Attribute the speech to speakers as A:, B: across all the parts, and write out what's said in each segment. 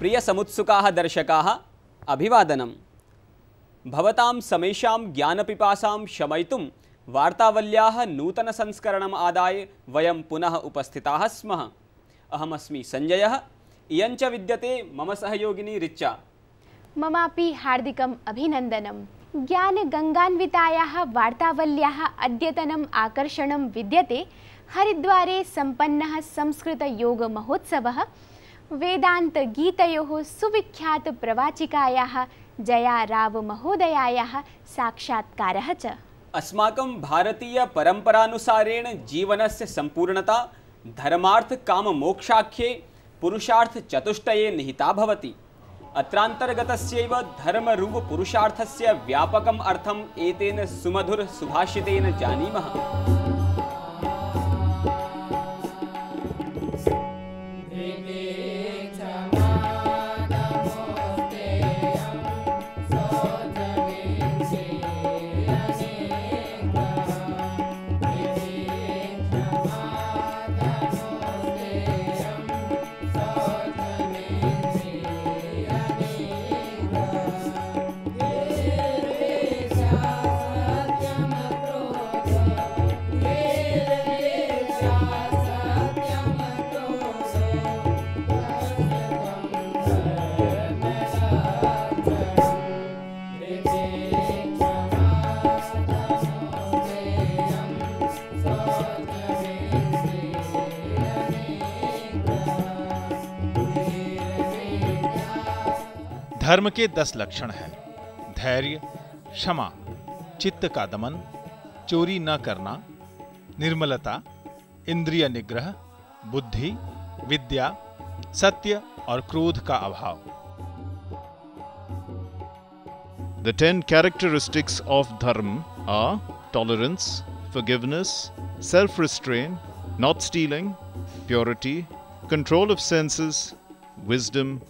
A: प्रिय समुत्सुकाः दर्शकाः अभिवादनम्। भवतां समेषां ज्ञानपिपासां शमयितुं वार्तावल्याः नूतन संस्करणम् आदाय वयं पुनः उपस्थिताः स्मः। अहमस्मि सञ्जयः, इयञ्च विद्यते मम सहयोगिनी ऋचा।
B: ममापि हार्दिकम् अभिनन्दनम्। ज्ञानगङ्गान्वितायाः वार्तावल्याः अद्यतनम् आकर्षणं विद्यते हरिद्वारे सम्पन्नः संस्कृतयोगमहोत्सवः, वेदान्तगीतयोः सुविख्यातप्रवाचिकायाः जया राव महोदयायाः साक्षात्कारः च।
A: अस्माकं भारतीयपरम्परानुसारेण जीवनस्य सम्पूर्णता धर्मार्थ काम मोक्षाख्ये पुरुषार्थ चतुष्टये निहिता भवति। अत्रान्तर्गतस्यैव धर्मरूप पुरुषार्थस्य व्यापकम् अर्थम् एतेन सुमधुर सुभाषितेन जानीमः।
C: धर्म के 10 लक्षण हैं। धैर्य, क्षमा, चित्त का दमन, चोरी न करना, निर्मलता, इंद्रिय निग्रह, बुद्धि, विद्या, सत्य और क्रोध का अभाव।
D: The 10 characteristics of dharma are tolerance, forgiveness, self-restraint, not stealing, purity, control of senses, wisdom,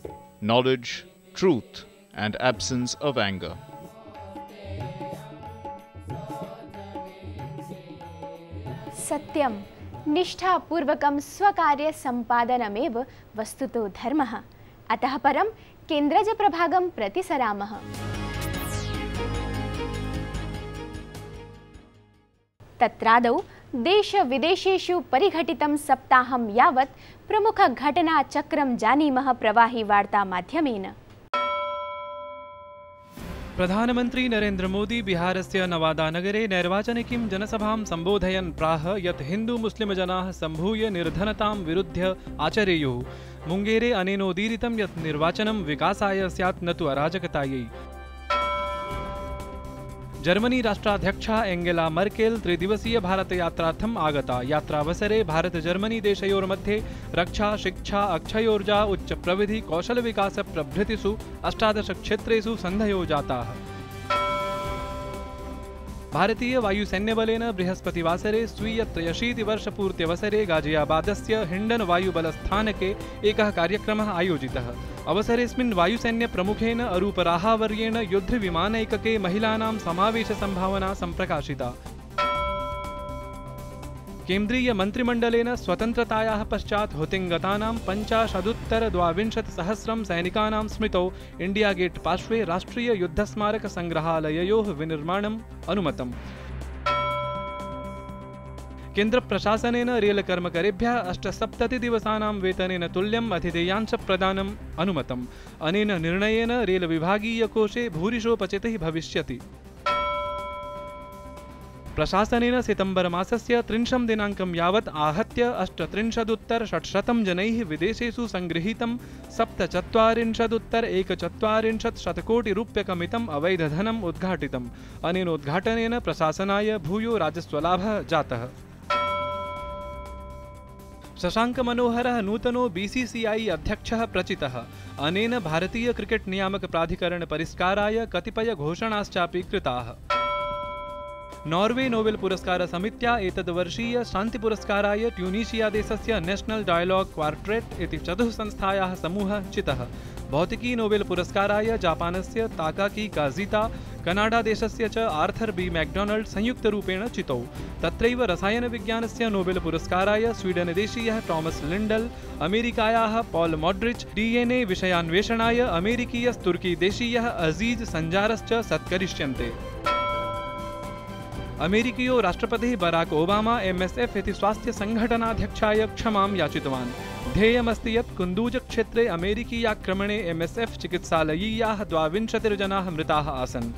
D: knowledge, truth, and absence of anger.
B: सत्यं निष्ठापूर्वकं स्वकार्य सम्पादनमेव वस्तुतो धर्मः। अतः परं केन्द्रज प्रभागं प्रति सरामः। तत्रादौ देश विदेशेषु परिघटितं सप्ताहं यावत् प्रमुख घटनाचक्रं जानीमः प्रवाही वार्ता माध्यमेन।
E: प्रधानमंत्री नरेंद्र मोदी बिहारस्य नवादानगरे नैर्वाचनिकीं जनसभां सम्बोधयन् प्राह यत् हिन्दू मुस्लिम जनाः सम्भूय निर्धनतां विरुध्य आचरेयुः। मुंगेरे अनेनोदीरितं यत् निर्वाचनं विकासाय स्यात् न तु अराजकतायै। जर्मनी राष्ट्राध्यक्षा एंगेला मर्केल त्रिदिवसीय भारतयात्रार्थम् आगता। यात्रावसरे भारत जर्मनी देशयोर्मध्ये रक्षा, शिक्षा, अक्षयोर्जा, उच्च प्रविधि, कौशल विकास प्रभृतिषु 18 क्षेत्रेषु सन्धयो जाताः। भारतीय वायुसैन्यबलेन बृहस्पतिवासरे स्वीय 83 वर्षपूर्त्यवसरे गाजियाबादस्य हिण्डन वायुबलस्थानके एकः कार्यक्रमः आयोजितः। अवसरेऽस्मिन् वायुसैन्यप्रमुखेन अरूपराहावर्येण युद्धविमानैकके महिलानां समावेशसम्भावना सम्प्रकाशिता। केन्द्रीय मंत्रिमण्डलेन स्वतन्त्रतायाः पश्चात् हुतिङ्गतानां 50,000 सैनिकानां स्मृतौ इंडिया गेट पार्श्वे राष्ट्रीय युद्धस्मारक संग्रहालययोः विनिर्माणम् अनुमतम्। केन्द्र प्रशासनेन रेल कर्मकरेभ्यः 78 दिवसानां वेतनेन तुल्यम् अधिदेयांश प्रदानम् अनुमतम्। अनेन निर्णयेन रेल विभागीय कोशे भूरिशोपचितिः भविष्यति। प्रशासनेन सितंबर मासस्य 30 दिनाङ्कं यावत् आहत्य 38,600 जनैः विदेशेषु संगृहीतं 47,140 शतकोटिरूप्यकमितम् अवैधधनम् उद्घाटितम्। अनेनोद्घाटनेन प्रशासनाय भूयो राजस्वलाभः जातः। शशांक मनोहरः नूतनो बीसीसीआई अध्यक्षः प्रचितः। अनेन भारतीय क्रिकेट नियामक प्राधिकरण परिष्काराय कतिपय घोषणाश्चापि कृताः। नॉर्वे नोबेल पुरस्कार समित्या एतद्वर्षीय शान्ति पुरस्काराय ट्यूनीशिया देशस्य नेशनल डायलॉग क्वार्टेट इति चतुःसंस्थायाः समूहः चितः। भौतिकी नोबेल पुरस्काराय जापानस्य ताकाकी काजिता, कनाडादेशस्य च आर्थर् बी मैक्डोनाल्ड् संयुक्तरूपेण चितौ। तत्रैव रसायनविज्ञानस्य नोबेल् पुरस्काराय स्वीडनदेशीयः टॉमस् लिण्डल्, अमेरिकायाः पॉल् मॉड्रिच्, DNA विषयान्वेषणाय अमेरिकीयस्तुर्कीदेशीयः अजीज़ संजारश्च सत्करिष्यन्ते। अमेरिकीयो राष्ट्रपतिः बराक ओबामा MSF इति स्वास्थ्यसङ्घटनाध्यक्षाय क्षमां याचितवान्। ध्येयमस्ति यत् कुन्दूजक्षेत्रे अमेरिकीयाक्रमणे MSF चिकित्सालयीयाः 22 जनाः मृताः आसन्।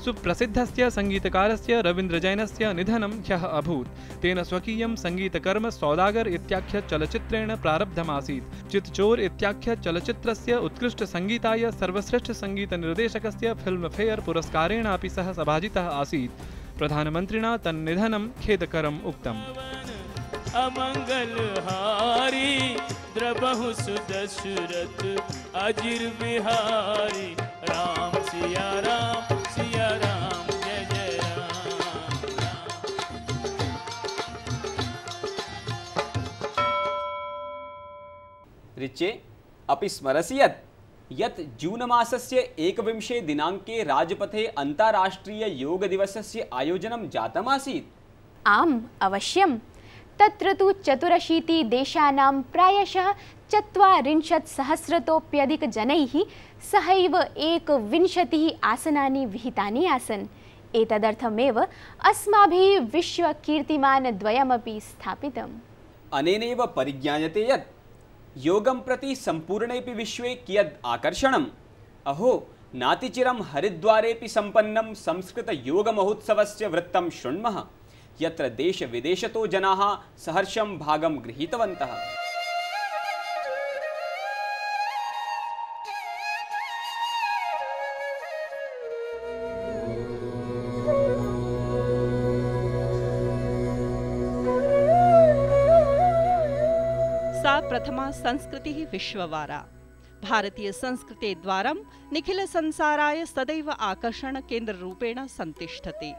E: सुप्रसिद्धस्य सङ्गीतकारस्य रवीन्द्रजैनस्य निधनं ह्यः अभूत्। तेन स्वकीयं सङ्गीतकर्म सौदागर इत्याख्यचलच्चित्रेण प्रारब्धमासीत्। चितचोर इत्याख्यचलच्चित्रस्य उत्कृष्टसङ्गीताय सर्वश्रेष्ठसङ्गीतनिर्देशकस्य फिल्मफेयर पुरस्कारेणापि सः सभाजितः आसीत्। प्रधानमन्त्रिणा तन्निधनं खेदकरम् उक्तम्।
F: अमंगलहारी द्रबहु सुदशरथ अजिर बिहारी राम सिया राम जय जय राम।
A: ऋचे अपि स्मरसि यत् जून मासस्य 21 दिनाङ्के राजपथे अन्ताराष्ट्रीय योग दिवसस्य आयोजनं जातमासीत्।
B: आम् अवश्यम्। तत्र तु 84 देशानां प्रायशः 40,000-तोप्यधिकजनैः सहैव 21 आसनानि विहितानि आसन्। एतदर्थमेव अस्माभिः विश्वकीर्तिमानद्वयमपि स्थापितम्।
A: अनेनैव परिज्ञायते यत् योगं प्रति सम्पूर्णेऽपि विश्वे कियद् आकर्षणम्। अहो, नातिचिरं हरिद्वारेऽपि सम्पन्नं संस्कृतयोगमहोत्सवस्य वृत्तं शृण्मः, यत्र देशविदेशतो जनाः सहर्षं भागं गृहीतवन्तः।
G: सा प्रथमा संस्कृतिः विश्ववारा। भारतीय संस्कृते द्वारं निखिल संसाराय सदैव आकर्षण केन्द्ररूपेण संतिष्ठति।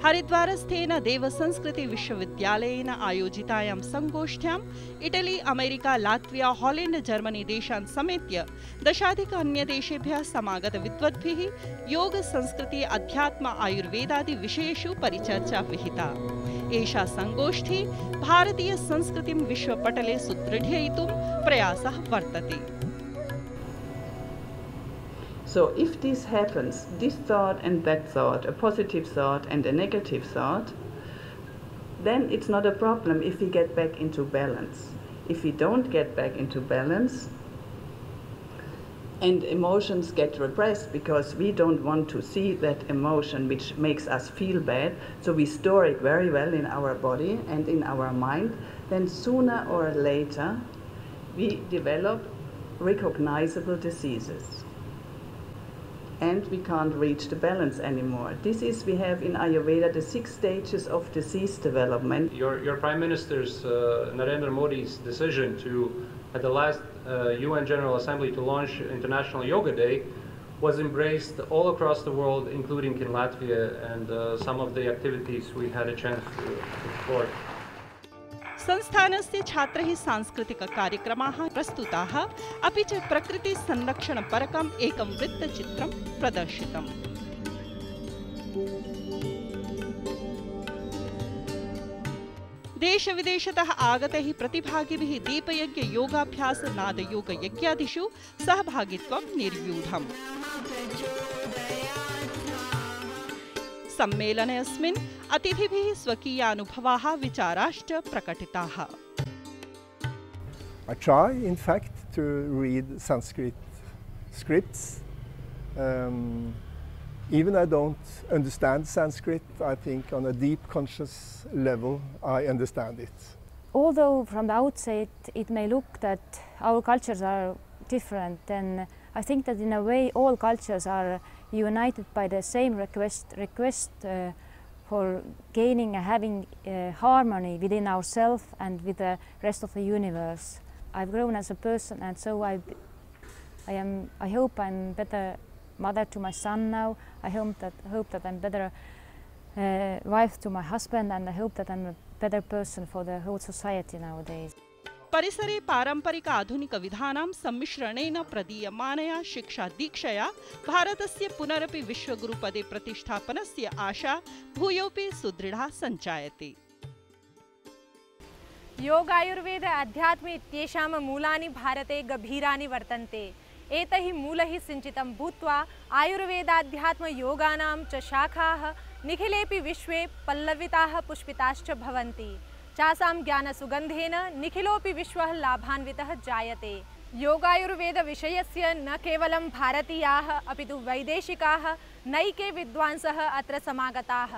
G: हरिद्वारस्थेन देवसंस्कृति विश्वविद्यालयेन आयोजितायां संगोष्ठ्यां Italy, America, Latvia, Holland, Germany देशान् समेत्य 10 अन्यदेशेभ्यः समागत विद्वद्भिः योग, संस्कृति, अध्यात्म, आयुर्वेदादि विषयेषु परिचर्चा विहिता। एषा संगोष्ठी भारतीय संस्कृतिं विश्वपटले सुदृढयितुं प्रयासः वर्तते।
H: So if this happens, this thought and that thought, a positive thought and a negative thought, then it's not a problem if we get back into balance. If we don't get back into balance and emotions get repressed because we don't want to see that emotion which makes us feel bad, so we store it very well in our body and in our mind, then sooner or later we develop recognizable diseases. And we can't reach the balance anymore. This is, we have in Ayurveda the 6 stages of disease development.
I: Your Prime Minister's Narendra Modi's decision to, at the last UN General Assembly, to launch International Yoga Day was embraced all across the world, including in Latvia, and some of the activities we had a chance to explore.
G: संस्थानस्य छात्रैः सांस्कृतिककार्यक्रमाः प्रस्तुताः, अपि च प्रकृतिसंरक्षणपरकम् एकं वृत्तचित्रं प्रदर्शितम्। देशविदेशतः आगतैः प्रतिभागिभिः दीपयज्ञ, योगाभ्यास, नादयोग यज्ञादिषु सहभागित्वं निर्व्यूढम्। सम्मेलनेऽस्मिन् अतिथिभिः स्वकीयानुभवाः, विचाराश्च प्रकटिताः।
J: I try, in fact, to read Sanskrit scripts. Even I don't understand Sanskrit, I think on a deep conscious level I understand it.
K: Although from the outset it may look that our cultures are different, then I think that in a way all cultures are united by the same request for gaining and having harmony within ourselves and with the rest of the universe. I've grown as a person, and so I hope I'm better mother to my son now. I hope that I'm better wife to my husband, and I hope that I'm a better person for the whole society nowadays.
G: परिसरे पारंपरिक आधुनिक विधानां सम्मिश्रणेन प्रदीयमानया शिक्षा दीक्षया भारतस्य पुनरपि विश्वगुरुपदे प्रतिष्ठापनस्य आशा भूयोपि सुदृढ़ा संजायते।
L: योगायुर्वेद अध्यात्म इत्येषां मूलानि भारते गभीरानि वर्तन्ते। एतैः मूलैः सिञ्चितं भूत्वा आयुर्वेदाध्यात्मयोगानां च शाखाः निखिलेऽपि विश्वे पल्लविताः पुष्पिताश्च भवन्ति। चासां ज्ञानसुगन्धेन निखिलोऽपि विश्वः लाभान्वितः जायते। योगायुर्वेदविषयस्य न केवलं भारतीयाः अपि तु वैदेशिकाः नैके विद्वांसः अत्र समागताः।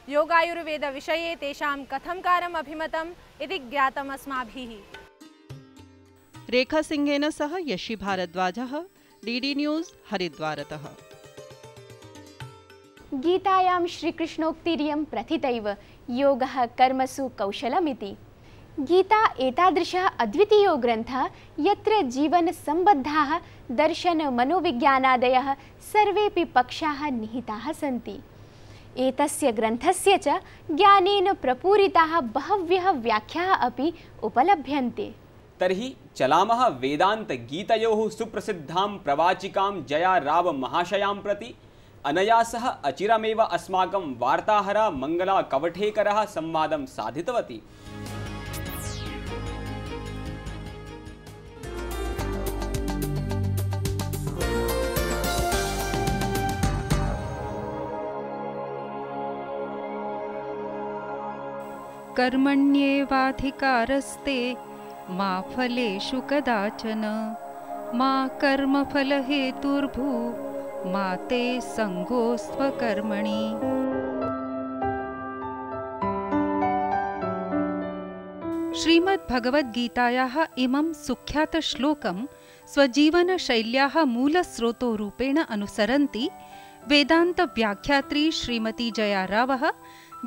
L: योगायुर्वेदविषये तेषां कथंकारम् अभिमतम् इति ज्ञातम् अस्माभिः।
G: रेखा सिंहेन सह यशी भारद्वाजः, डीडी न्यूज़ हरिद्वारतः।
B: गीतायां श्रीकृष्णोक्तिरियं प्रथितैव योगः कर्मसु कौशलमिति। गीता एतादृशः अद्वितीयो ग्रन्थः यत्र जीवनसम्बद्धाः दर्शनमनोविज्ञानादयः सर्वेपि पक्षाः निहिताः सन्ति। एतस्य ग्रन्थस्य च ज्ञानेन प्रपूरिताः बहव्यः व्याख्याः अपि उपलभ्यन्ते।
A: तर्हि चलामः वेदांत गीतयोः सुप्रसिद्धां प्रवाचिकां जया राव महाशयां प्रति। अनया सह अचिरमेव अस्माकं वार्ताहरा मंगला कवठेकरः संवादं साधितवती।
M: कर्मण्येवाधिकारस्ते मा फलेषु कदाचन मा कर्मफलहेतुर्भू मा ते संगोस्त्वकर्मणि। श्रीमद्भगवद्गीतायाः इमं सुख्यातश्लोकं स्वजीवनशैल्याः मूलस्रोतोरूपेण अनुसरन्ति वेदान्तव्याख्यात्री श्रीमती जया रावः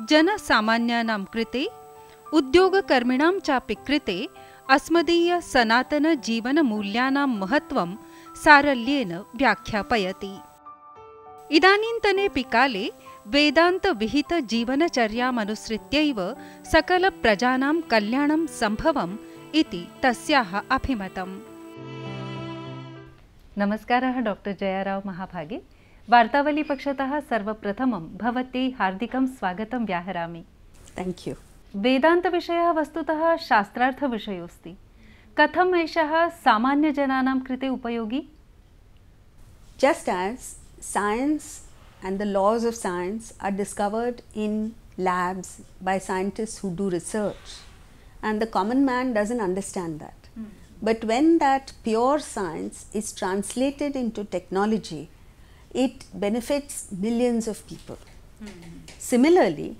M: जनसामान्यानां कृते उद्योगकर्मिणां चापि कृते अस्मदीय सनातन जीवनमूल्यानां महत्त्वं सारल्येन व्याख्यापयति। इदानीन्तनेऽपि काले वेदान्तविहितजीवनचर्यामनुसृत्यैव सकलप्रजानां कल्याणं सम्भवम् इति तस्याः अभिमतम्।
N: नमस्कारः डॉक्टर जयाराव महाभागे। वार्तावली पक्षतः सर्वप्रथमं भवती हार्दिकं स्वागतं व्याहरामि।
O: Thank you.
N: वेदान्तविषयः वस्तुतः शास्त्रार्थविषयोऽस्ति। कथम् एषः सामान्यजनानां कृते उपयोगी?
O: Just as science and the laws of science are discovered in labs by scientists who do research, and the common man doesn't understand that. But when that pure science is translated into technology, it benefits millions of people. Similarly,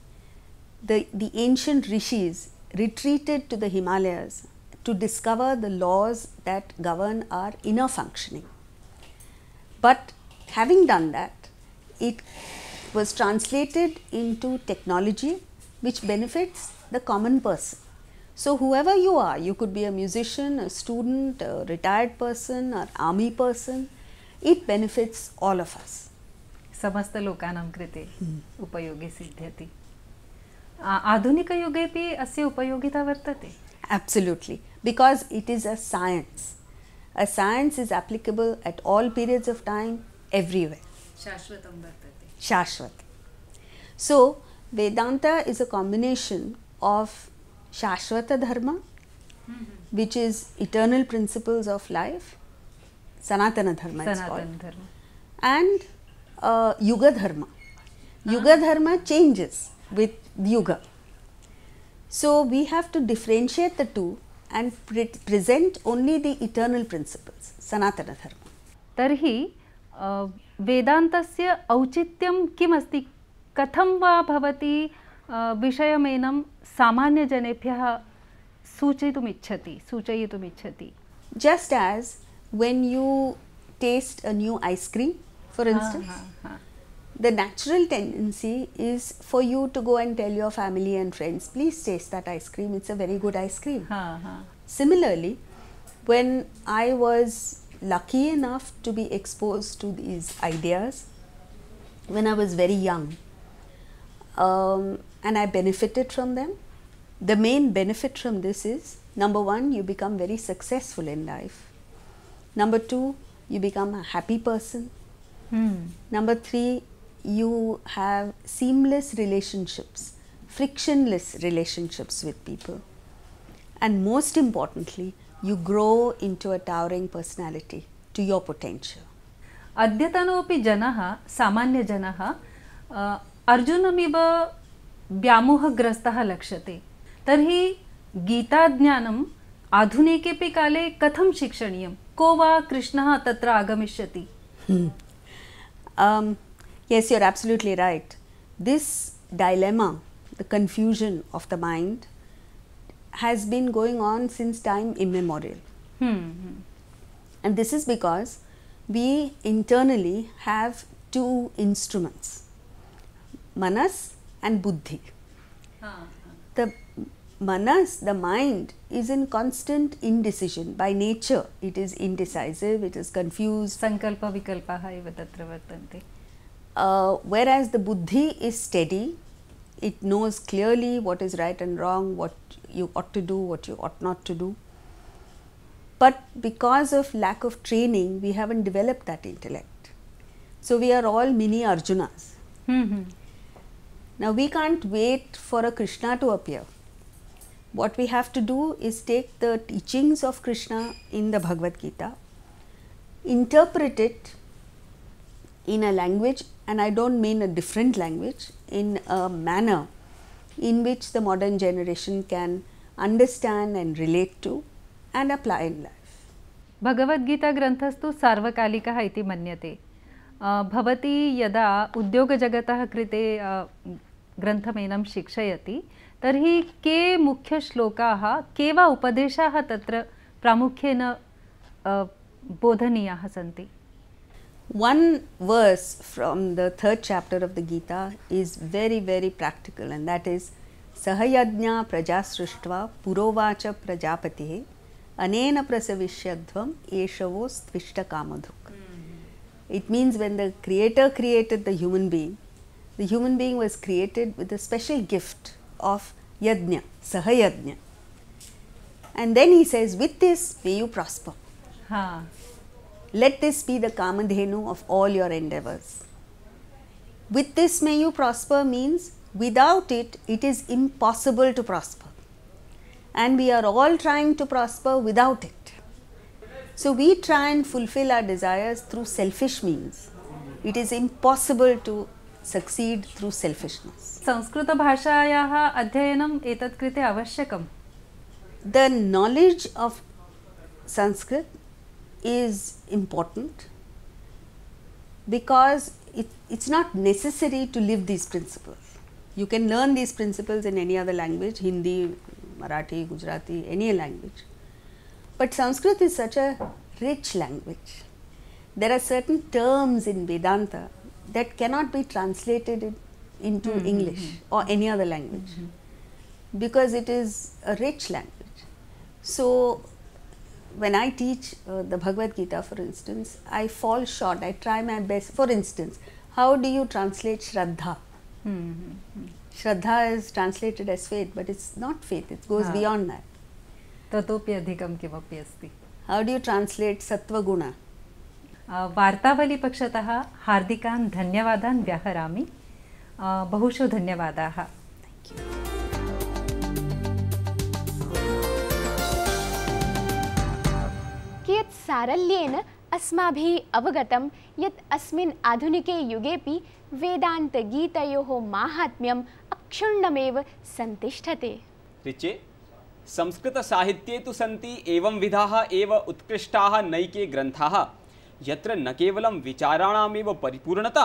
O: the ancient rishis retreated to the Himalayas to discover the laws that govern our inner functioning. But having done that, it was translated into technology which benefits the common person. So whoever you are, you could be a musician, a student, a retired person, or army person, it benefits all of us.
N: समस्त लोकानां कृते उपयोगी सिद्ध्यति। आधुनिकयुगेपि अस्य उपयोगिता वर्तते?
O: Absolutely, because it is a science. A science is applicable at all periods of time, everywhere.
N: शाश्वतं वर्तते।
O: Shashwat. So Vedanta is a combination of Shashwata Dharma, which is eternal principles of life, Sanatana Dharma, and Yuga Dharma. Yuga Dharma changes with Yuga. So we have to differentiate the two and present only the eternal principles, Sanatana Dharma.
N: तर्हि वेदान्तस्य औचित्यं किमस्ति? कथं वा भवती विषयमेनं सामान्यजनेभ्यः सूचयितुमिच्छति?
O: Just as when you taste a new ice cream, for instance, the natural tendency is for you to go and tell your family and friends, please taste that ice cream, it's a very good ice cream. Similarly, when I was lucky enough to be exposed to these ideas when I was very young, and I benefited from them, the main benefit from this is number one, you become very successful in life. Number two, you become a happy person. Number three, you have seamless relationships, frictionless relationships with people. And most importantly, you grow into a towering personality to your potential.
N: अद्यतनोपि जनः सामान्यजनः अर्जुनमिव व्यामोहग्रस्तः लक्ष्यते। तर्हि गीताज्ञानम् आधुनिकेपि काले कथं शिक्षणीयं? को वा कृष्णः तत्र आगमिष्यति?
O: Yes, you're absolutely right. This dilemma, the confusion of the mind, has been going on since time immemorial. And this is because we internally have two instruments, manas and buddhi. The manas, the mind, is in constant indecision. By nature, it is indecisive, it is confused.
N: Sankalpa vikalpaha eva tatra vartante.
O: Whereas the buddhi is steady, it knows clearly what is right and wrong, what you ought to do, what you ought not to do. But because of lack of training, we haven't developed that intellect. So we are all mini Arjunas. Now we can't wait for a Krishna to appear. What we have to do is take the teachings of Krishna in the Bhagavad Gita, interpret it in a language, and I don't mean a different language, in a manner in which the modern generation can understand and relate to and apply in life.
N: Bhagavad Gita ग्रन्थस्तु सार्वकालिकः इति मन्यते। भवती यदा उद्योगजगतः कृते ग्रन्थमेनं शिक्षयति तर्हि के मुख्यश्लोकाः के वा उपदेशाः तत्र प्रामुख्येन बोधनीयाः सन्ति?
O: One verse from the 3rd chapter of the Gita is very, very practical, and that is Sahayajna praja srishtva purovacha prajapatihe anena prasavishyadvam eshavos tvishta kamadhuk. It means when the Creator created the human being was created with a special gift of yajna, sahayajna. And then he says, with this may you prosper. Let this be the kamadhenu of all your endeavors. With this may you prosper means without it, it is impossible to prosper. And we are all trying to prosper without it. So we try and fulfill our desires through selfish means. It is impossible to succeed through selfishness.
N: Sanskrit भाषायाः अध्ययनम् एतत् कृते आवश्यकम्.
O: The knowledge of Sanskrit is important because it's not necessary to live these principles. You can learn these principles in any other language, Hindi, Marathi, Gujarati, any language. But Sanskrit is such a rich language. There are certain terms in Vedanta that cannot be translated into English or any other language because it is a rich language. So when I teach the Bhagavad Gita, for instance, I fall short. I try my best. For instance, how do you translate Shraddha? Shraddha is translated as faith, but it's not faith. It goes beyond that.
N: ततोपि अधिकं किमपि अस्ति.
O: How do you translate Sattva Guna?
N: वार्तावलीपक्षतः हार्दिकान् धन्यवादान् व्याहरामि. बहुशो धन्यवादाः.
B: कियत् सारल्येन अस्माभिः अवगतं यत् अस्मिन् आधुनिके युगेपि वेदान्तगीतयोः माहात्म्यम् अक्षुण्णमेव सन्तिष्ठते.
A: ऋचे संस्कृतसाहित्ये तु सन्ति एवं विधाः एव उत्कृष्टाः नैके ग्रन्थाः यत्र न केवलं विचाराणामेव परिपूर्णता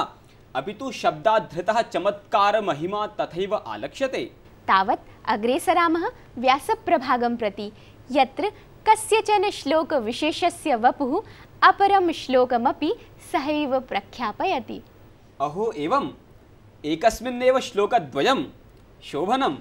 A: अपि तु शब्दाधृतः चमत्कारमहिमा तथैव आलक्ष्यते.
B: तावत् अग्रे सरामः व्यासप्रभागं प्रति यत्र कस्यचन श्लोकविशेषस्य वपुः अपरं श्लोकमपि सहैव प्रख्यापयति.
A: अहो एवम् एकस्मिन्नेव श्लोकद्वयं शोभनम्.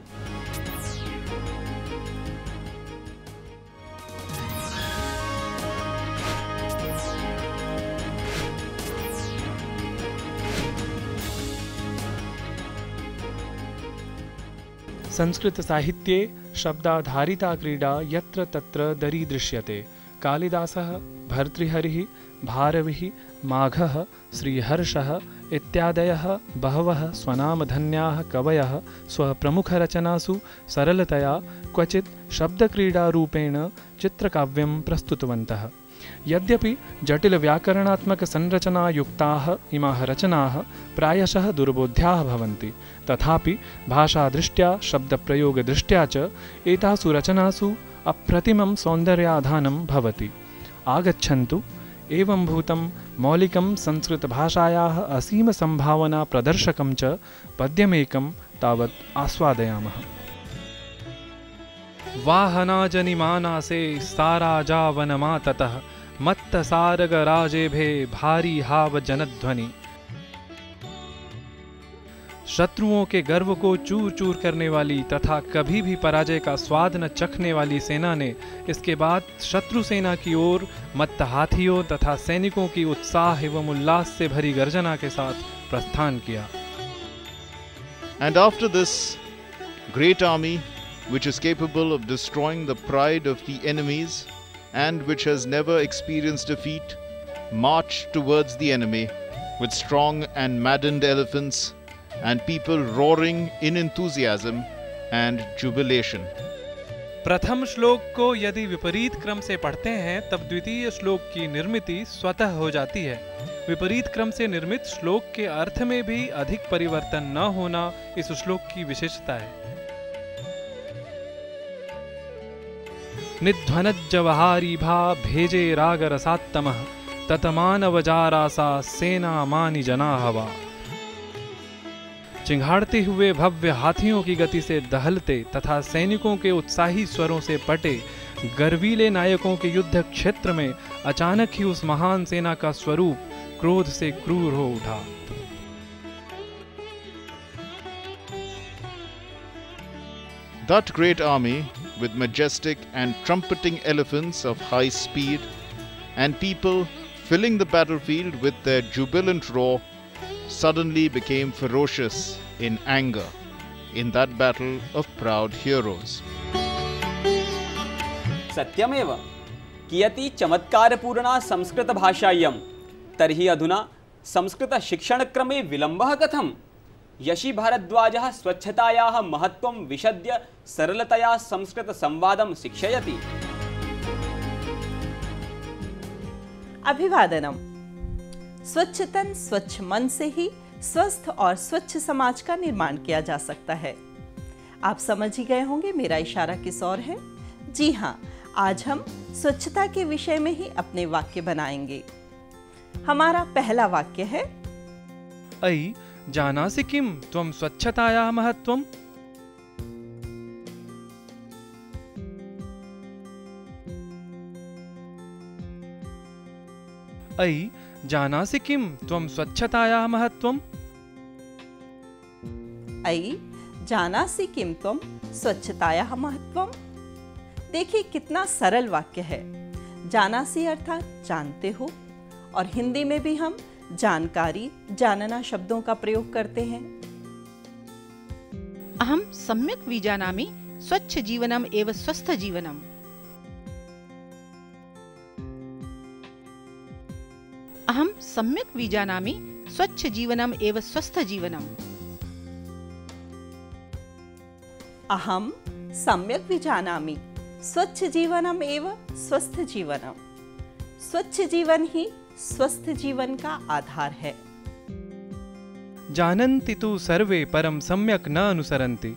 E: संस्कृतसाहित्ये शब्दाधारिता क्रीडा यत्र तत्र दरीदृश्यते। कालिदासः, भर्तृहरिः, भारविः, माघः, श्रीहर्षः इत्यादयः बहवः स्वनामधन्याः कवयः स्वप्रमुखरचनासु सरलतया क्वचित् शब्दक्रीडारूपेण चित्रकाव्यं प्रस्तुतवन्तः। यद्यपि जटिलव्याकरणात्मकसंरचनायुक्ताः इमाः रचनाः प्रायशः दुर्बोध्याः भवन्ति, तथापि भाषादृष्ट्या शब्दप्रयोगदृष्ट्या च एतासु रचनासु अप्रतिमं सौन्दर्याधानं भवति। आगच्छन्तु एवंभूतं मौलिकं संस्कृतभाषायाः असीमसम्भावना प्रदर्शकं च पद्यमेकं तावत् आस्वादयामः। वाहनाजनिमानासे साराजावनमाततः मत्तसारगराजेभे भारी हाव जनध्वनि। शत्रुओं के गर्व को चूर चूर करने वाली तथा कभी भी पराजय का स्वाद न चखने वाली सेना ने इसके बाद शत्रु सेना की ओर मत्त हाथियों तथा सैनिकों की उत्साह एवं उल्लास से भरी गर्जना के साथ प्रस्थान किया।
D: And after this great army, which is capable of destroying the pride of the enemies and which has never experienced defeat, marched towards the enemy with strong and maddened elephants and people roaring in enthusiasm and jubilation.
E: प्रथम श्लोक को यदि विपरीत क्रम से पढ़ते हैं तब द्वितीय श्लोक की निर्मिति स्वतः हो जाती है। विपरीत क्रम से निर्मित श्लोक के अर्थ में भी अधिक परिवर्तन न होना इस श्लोक की विशेषता है। निध्वनज्जवहारी भा भेजे राग रसात्तमः ततमानवजारासा सेना मानि जना हवा। चिंघाड़ते हुए भव्य हाथियों की गति से दहलते तथा सैनिकों के उत्साही स्वरों से पटे गर्वीले नायकों के युद्ध क्षेत्र में अचानक ही उस महान सेना का स्वरूप क्रोध से क्रूर हो उठा।
D: That great army, with majestic and trumpeting elephants of high speed, and people filling the battlefield with their jubilant roar, suddenly became ferocious in anger in that battle of proud heroes.
A: सत्यमेव कियती चमत्कारपूर्णा संस्कृतभाषायं, तर्हि अधुना संस्कृतशिक्षणक्रमे विलम्बः कथं? यशी भारद्वाजः स्वच्छतायाः महत्त्वं विशद्य सरलतया संस्कृतसंवादं शिक्षयति।
G: अभिवादनम। स्वच्छ तन स्वच्छ मन से ही स्वस्थ और स्वच्छ समाज का निर्माण किया जा सकता है। आप समझ ही गए होंगे मेरा इशारा किस ओर है। जी हाँ, आज हम स्वच्छता के विषय में ही अपने वाक्य बनाएंगे। हमारा पहला वाक्य है
E: अयि जानासि किं त्वं स्वच्छतायाः महत्त्वम्। अयि जानासि किं त्वं स्वच्छतायाः महत्त्वम्।
G: अयि जानासि किं त्वं स्वच्छतायाः महत्त्वम्। देखिए कितना सरल वाक्य है। जानासि अर्थात जानते हो, और हिंदी में भी हम जानकारी, जानना शब्दों का प्रयोग करते हैं।
P: अहं सम्यक् विजानामि स्वच्छ जीवनम् एव स्वस्थ जीवनम्। अहं सम्यक् विजानामि स्वच्छ जीवनम् एव स्वस्थ जीवनम्।
G: अहं सम्यक् विजानामि स्वच्छ जीवनम् एव स्वस्थ जीवनम्। स्वच्छ जीवन ही स्वस्थ जीवन का आधार है।
E: जानन्ति तु सर्वे परं सम्यक् न अनुसरन्ति।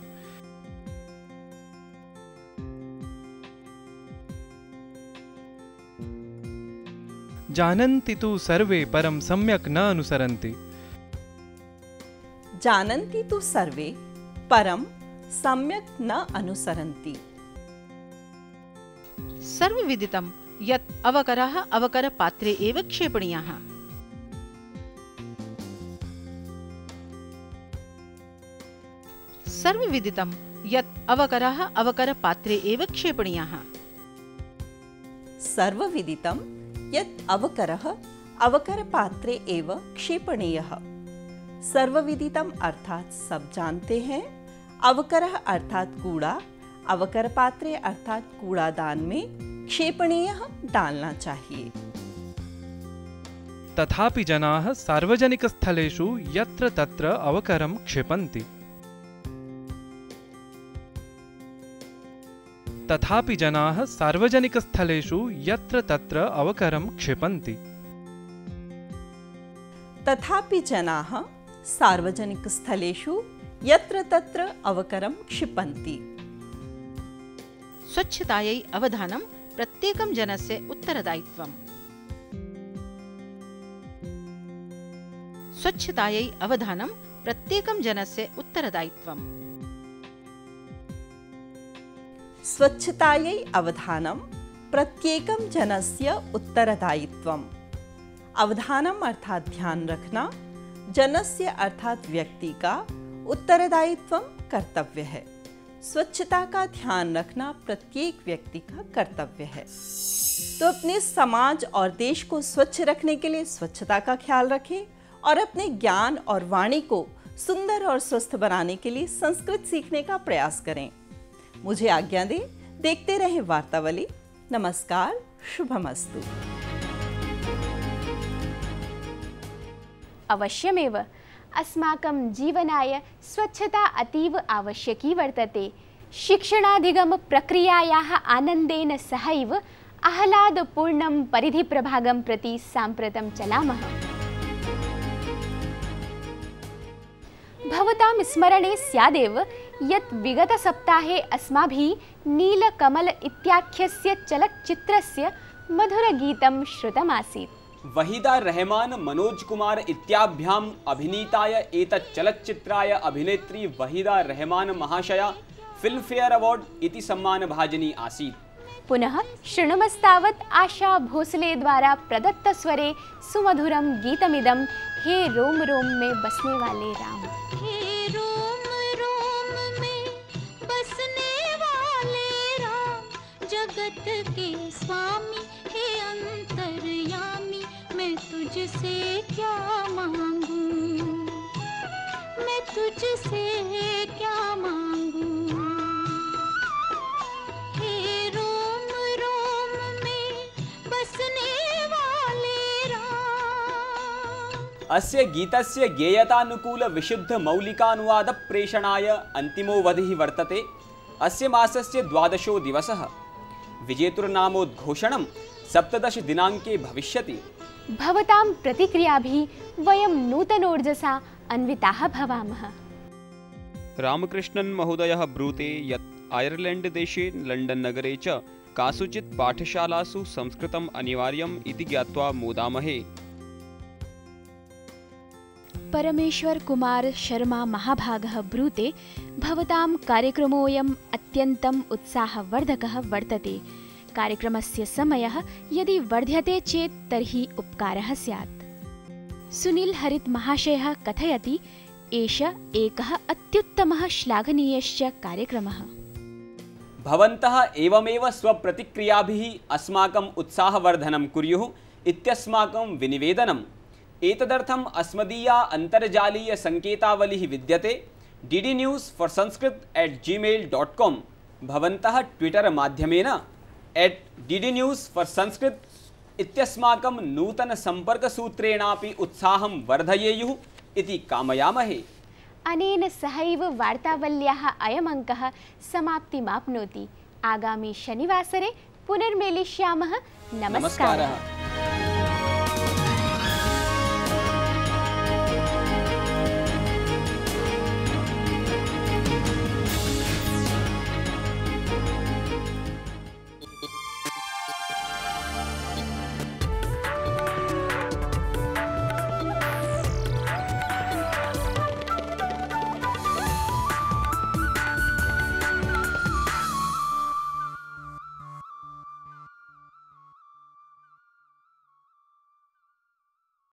E: जानन्ति तु सर्वे परं सम्यक् न अनुसरन्ति।
G: जानन्ति तु सर्वे परं सम्यक् न अनुसरन्ति।
P: सर्वविदितं यत् अवकरः अवकरपात्रे एव क्षेपणीयः। सर्वविदितं यत् अवकरः अवकरपात्रे एव क्षेपणीयः।
G: सर्वविदितं यत् अवकरः अवकरपात्रे एव क्षेपणीयः। सर्वविदितम अर्थात सब जानते हैं, अवकरः अर्थात कूड़ा, अवकर पात्रे अर्थात कूड़ादान में क्षेपणीय डालना चाहिए।
E: तथापि जनाः सार्वजनिकस्थलेषु यत्र तत्र अवकरं क्षिपन्ति। तथापि जनाः सार्वजनिकस्थलेषु यत्र तत्र अवकरं क्षिपन्ति।
G: तथापि जनाः सार्वजनिकस्थलेषु यत्र तत्र अवकरं क्षिपन्ति।
P: स्वच्छतायै अवधानं प्रत्येकं जनस्य उत्तरदायित्वम्। स्वच्छतायै अवधानं प्रत्येकं जनस्य उत्तरदायित्वम्।
G: स्वच्छतायै अवधानं प्रत्येकं जनस्य उत्तरदायित्वम्। अवधानम अर्थात ध्यान रखना, जनस्य अर्थात व्यक्ति का, उत्तरदायित्व कर्तव्य है। स्वच्छता का ध्यान रखना प्रत्येक व्यक्ति का कर्तव्य है। तो अपने समाज और देश को स्वच्छ रखने के लिए स्वच्छता का ख्याल रखें और अपने ज्ञान और वाणी को सुंदर और स्वस्थ बनाने के लिए संस्कृत सीखने का प्रयास करें। मुझे आज्ञा दें, देखते रहें वार्तावली। नमस्कार, शुभमस्तु।
B: अवश्यमेव अस्माकं जीवनाय स्वच्छता अतीव आवश्यकी वर्तते। शिक्षणाधिगम प्रक्रियायाः आनन्देन सहैव आह्लादपूर्णं परिधिप्रभागं प्रति साम्प्रतं चलामः। भवतां स्मरणे स्यादेव यत् विगतसप्ताहे अस्माभिः नीलकमल इत्याख्यस्य चलच्चित्रस्य मधुरगीतं श्रुतमासीत्।
A: वहीदा रहमान मनोज कुमार इत्याभ्याम अभिनीताय एतत् चलच्चित्राय अभिनेत्री वहीदा रहमान महाशया फिल्म फेयर अवार्ड इति सम्मानभाजनी आसीत्।
B: पुनः शृणुमस्तावत् आशा भोसले द्वारा प्रदत्तस्वरे सुमधुरं गीतमिदं हे रोम रोम में बसने वाले राम।
Q: हे रोम रोम में बसने वाले राम, जगत के स्वामी हे अंतर्यामी, मैं तुझसे क्या मांगूं, मैं तुझसे क्या मांगूं। हे रोम रोम में बसने वाले राम।
A: अस्य गीतस्य गेयतानुकूल विशुद्ध मौलिकानुवाद प्रेषणाय अन्तिमोऽवधिः वर्तते। अस्य मासस्य 12 दिवसः। विजेतुर्नामोद्घोषणं 17 दिनाङ्के भविष्यति।
B: भवतां प्रतिक्रियाभिः वयं नूतनोर्जसा अन्विताः भवामः।
A: रामकृष्णन् महोदयः ब्रूते यत् आयर्लैण्ड देशे लण्डन् नगरे च कासुचित् पाठशालासु संस्कृतम् अनिवार्यम् इति ज्ञात्वा मोदामहे।
B: परमेश्वर कुमार शर्मा महाभागः ब्रूते भवतां कार्यक्रमोऽयम् अत्यन्तम् उत्साहवर्धकः वर्तते। कार्यक्रमस्य समयः यदि वर्ध्यते चेत् तर्हि उपकारः स्यात्। सुनील हरित महाशयः कथयति, एष एकः अत्युत्तमः श्लाघनीयश्च कार्यक्रमः।
A: भवन्तः एवमेव स्वप्रतिक्रियाभिः अस्माकम् उत्साहवर्धनं कुर्युः इत्यस्माकं विनिवेदनम्। एतदर्थम् अस्मदीया अन्तर्जालीय संकेतावलिः विद्यते ddnews4sanskrit@gmail.com। भवन्तः ट्विटर माध्यमेन @ddnews4sanskrit इत्यस्माकं नूतन संपर्कसूत्रेणापि उत्साहं वर्धयेयुः इति कामयामहे।
B: अनेन सहैव वार्तावल्याः अयम् अङ्कः समाप्तिमाप्नोति। आगामी शनिवासरे पुनर्मेलिष्यामः। नमस्कारः।